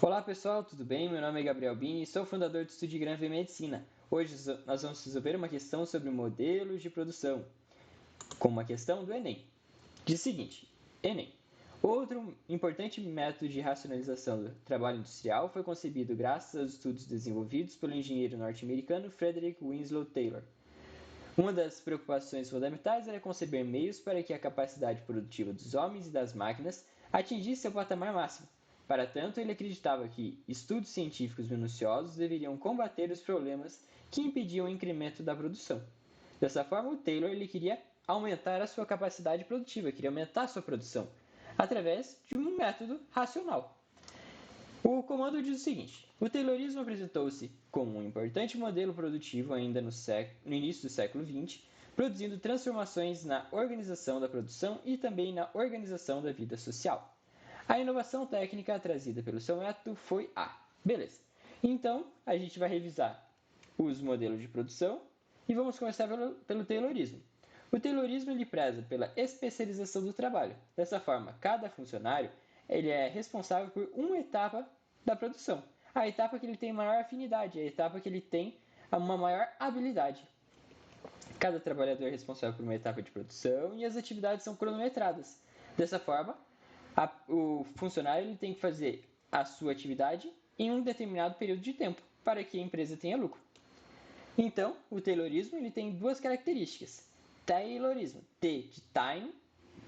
Olá pessoal, tudo bem? Meu nome é Gabriel Bini e sou fundador do Estúdio Granve Medicina. Hoje nós vamos resolver uma questão sobre modelos de produção, com uma questão do Enem. Diz o seguinte: Enem. Outro importante método de racionalização do trabalho industrial foi concebido graças aos estudos desenvolvidos pelo engenheiro norte-americano Frederick Winslow Taylor. Uma das preocupações fundamentais era conceber meios para que a capacidade produtiva dos homens e das máquinas atingisse seu patamar máximo. Para tanto, ele acreditava que estudos científicos minuciosos deveriam combater os problemas que impediam o incremento da produção. Dessa forma, o Taylor queria aumentar a sua capacidade produtiva, queria aumentar a sua produção, através de um método racional. O comando diz o seguinte: o Taylorismo apresentou-se como um importante modelo produtivo ainda no início do século XX, produzindo transformações na organização da produção e também na organização da vida social. A inovação técnica trazida pelo seu método foi a. Beleza. Então, a gente vai revisar os modelos de produção e vamos começar pelo Taylorismo. O Taylorismo preza pela especialização do trabalho. Dessa forma, cada funcionário é responsável por uma etapa da produção. A etapa que ele tem maior afinidade, a etapa que ele tem uma maior habilidade. Cada trabalhador é responsável por uma etapa de produção e as atividades são cronometradas. Dessa forma, o funcionário tem que fazer a sua atividade em um determinado período de tempo para que a empresa tenha lucro. Então, o Taylorismo tem duas características. Taylorismo, T de time,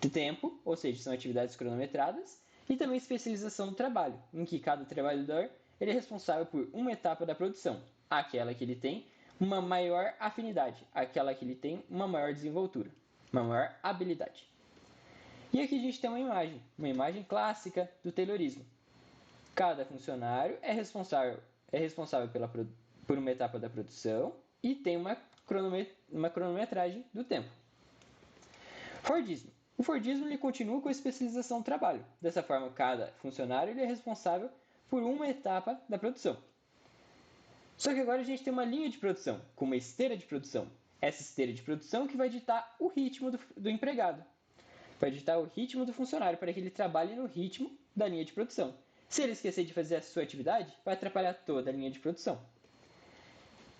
de tempo, ou seja, são atividades cronometradas, e também especialização do trabalho, em que cada trabalhador é responsável por uma etapa da produção, aquela que ele tem uma maior afinidade, aquela que ele tem uma maior desenvoltura, uma maior habilidade. E aqui a gente tem uma imagem clássica do Taylorismo. Cada funcionário é responsável por uma etapa da produção e tem uma cronometragem do tempo. Fordismo. O Fordismo continua com a especialização do trabalho. Dessa forma, cada funcionário é responsável por uma etapa da produção. Só que agora a gente tem uma linha de produção, com uma esteira de produção. Essa esteira de produção que vai ditar o ritmo do empregado. Vai ditar o ritmo do funcionário para que ele trabalhe no ritmo da linha de produção. Se ele esquecer de fazer a sua atividade, vai atrapalhar toda a linha de produção.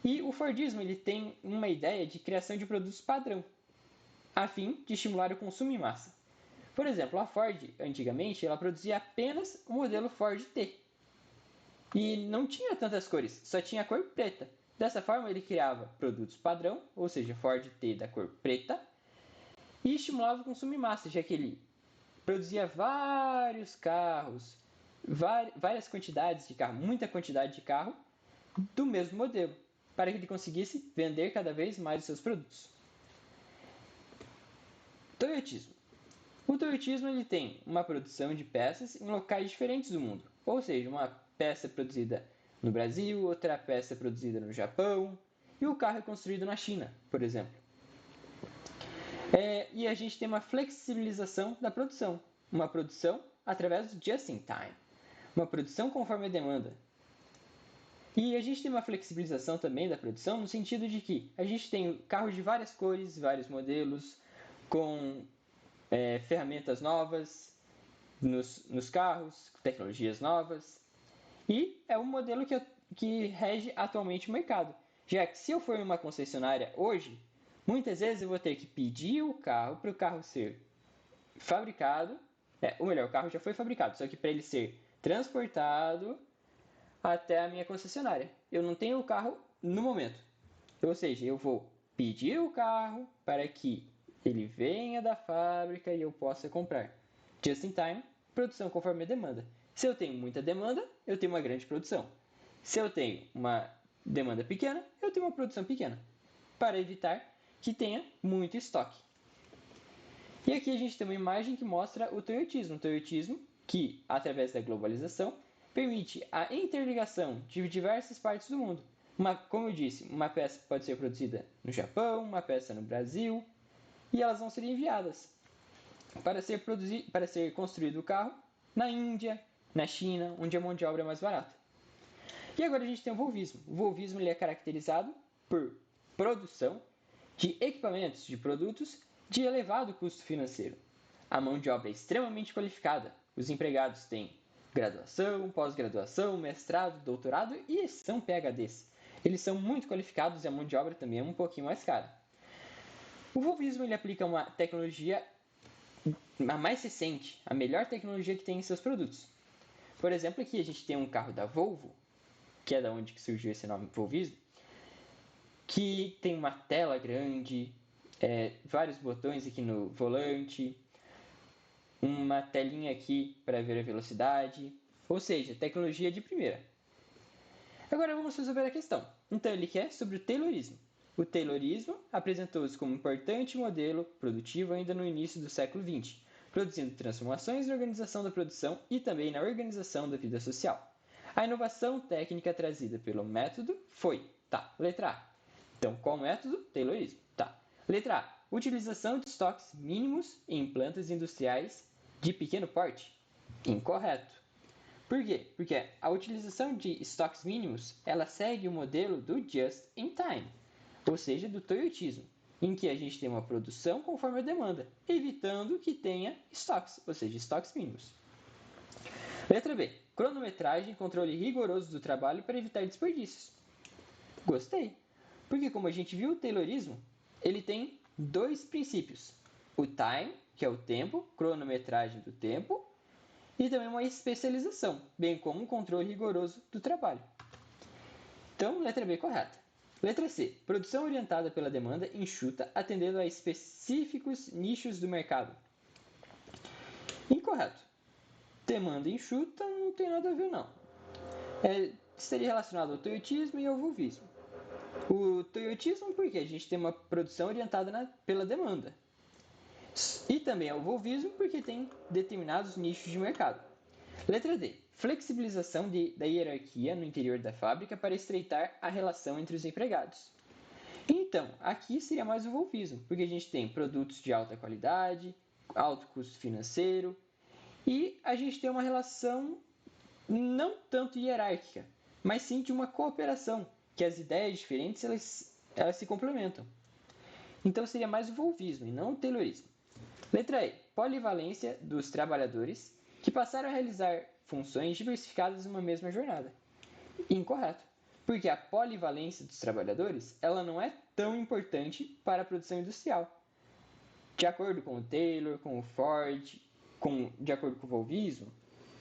E o Fordismo tem uma ideia de criação de produtos padrão, a fim de estimular o consumo em massa. Por exemplo, a Ford, antigamente, ela produzia apenas o modelo Ford T. E não tinha tantas cores, só tinha a cor preta. Dessa forma, ele criava produtos padrão, ou seja, Ford T da cor preta, e estimulava o consumo em massa, já que ele produzia vários carros, várias quantidades de carro, muita quantidade de carro do mesmo modelo, para que ele conseguisse vender cada vez mais os seus produtos. Toyotismo. O toyotismo tem uma produção de peças em locais diferentes do mundo, ou seja, uma peça produzida no Brasil, outra peça produzida no Japão, e o carro é construído na China, por exemplo. E a gente tem uma flexibilização da produção, uma produção através do just-in-time, uma produção conforme a demanda. E a gente tem uma flexibilização também da produção no sentido de que a gente tem carros de várias cores, vários modelos, com ferramentas novas nos carros, tecnologias novas. E é um modelo que rege atualmente o mercado. Já que se eu for em uma concessionária hoje, muitas vezes eu vou ter que pedir o carro para o carro ser fabricado, ou melhor, o carro já foi fabricado, só que para ele ser transportado até a minha concessionária. Eu não tenho o carro no momento. Ou seja, eu vou pedir o carro para que ele venha da fábrica e eu possa comprar. Just in time, produção conforme a demanda. Se eu tenho muita demanda, eu tenho uma grande produção. Se eu tenho uma demanda pequena, eu tenho uma produção pequena, para evitar que tenha muito estoque. E aqui a gente tem uma imagem que mostra o toyotismo. O toyotismo que, através da globalização, permite a interligação de diversas partes do mundo. Como eu disse, uma peça pode ser produzida no Japão, uma peça no Brasil, e elas vão ser enviadas para ser construído o carro na Índia, na China, onde a mão de obra é mais barata. E agora a gente tem o volvismo. O volvismo é caracterizado por produção de equipamentos, de produtos de elevado custo financeiro. A mão de obra é extremamente qualificada. Os empregados têm graduação, pós-graduação, mestrado, doutorado e são PhDs. Eles são muito qualificados e a mão de obra também é um pouquinho mais cara. O Volvismo ele aplica uma tecnologia a mais recente, a melhor tecnologia que tem em seus produtos. Por exemplo, aqui a gente tem um carro da Volvo, que é da onde que surgiu esse nome Volvismo, que tem uma tela grande, vários botões aqui no volante, uma telinha aqui para ver a velocidade, ou seja, tecnologia de primeira. Agora vamos resolver a questão. Então ele quer sobre o Taylorismo. O Taylorismo apresentou-se como um importante modelo produtivo ainda no início do século XX, produzindo transformações na organização da produção e também na organização da vida social. A inovação técnica trazida pelo método foi, letra A. Então, qual método? Taylorismo. Letra A. Utilização de estoques mínimos em plantas industriais de pequeno porte. Incorreto. Por quê? Porque a utilização de estoques mínimos, ela segue o modelo do just in time, ou seja, do toyotismo, em que a gente tem uma produção conforme a demanda, evitando que tenha estoques, ou seja, estoques mínimos. Letra B. Cronometragem e controle rigoroso do trabalho para evitar desperdícios. Gostei. Porque como a gente viu, o Taylorismo, ele tem dois princípios. O time, que é o tempo, cronometragem do tempo, e também uma especialização, bem como um controle rigoroso do trabalho. Então, letra B correta. Letra C. Produção orientada pela demanda enxuta, atendendo a específicos nichos do mercado. Incorreto. Demanda enxuta não tem nada a ver, não. Seria relacionado ao toyotismo e ao volvismo. O toyotismo porque a gente tem uma produção orientada pela demanda. E também ao volvismo porque tem determinados nichos de mercado. Letra D. Flexibilização da hierarquia no interior da fábrica para estreitar a relação entre os empregados. Então, aqui seria mais o volvismo, porque a gente tem produtos de alta qualidade, alto custo financeiro, e a gente tem uma relação não tanto hierárquica, mas sim de uma cooperação, que as ideias diferentes elas se complementam. Então seria mais o volvismo e não o taylorismo. Letra E. Polivalência dos trabalhadores que passaram a realizar funções diversificadas em uma mesma jornada. Incorreto, porque a polivalência dos trabalhadores ela não é tão importante para a produção industrial. De acordo com o Taylor, com o Ford, de acordo com o volvismo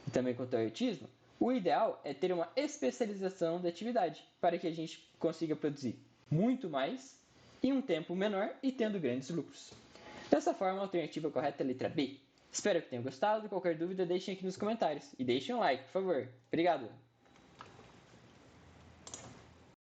e também com o toyotismo, o ideal é ter uma especialização da atividade para que a gente consiga produzir muito mais em um tempo menor e tendo grandes lucros. Dessa forma, a alternativa correta é a letra B. Espero que tenham gostado. Qualquer dúvida, deixem aqui nos comentários. E deixem um like, por favor. Obrigado!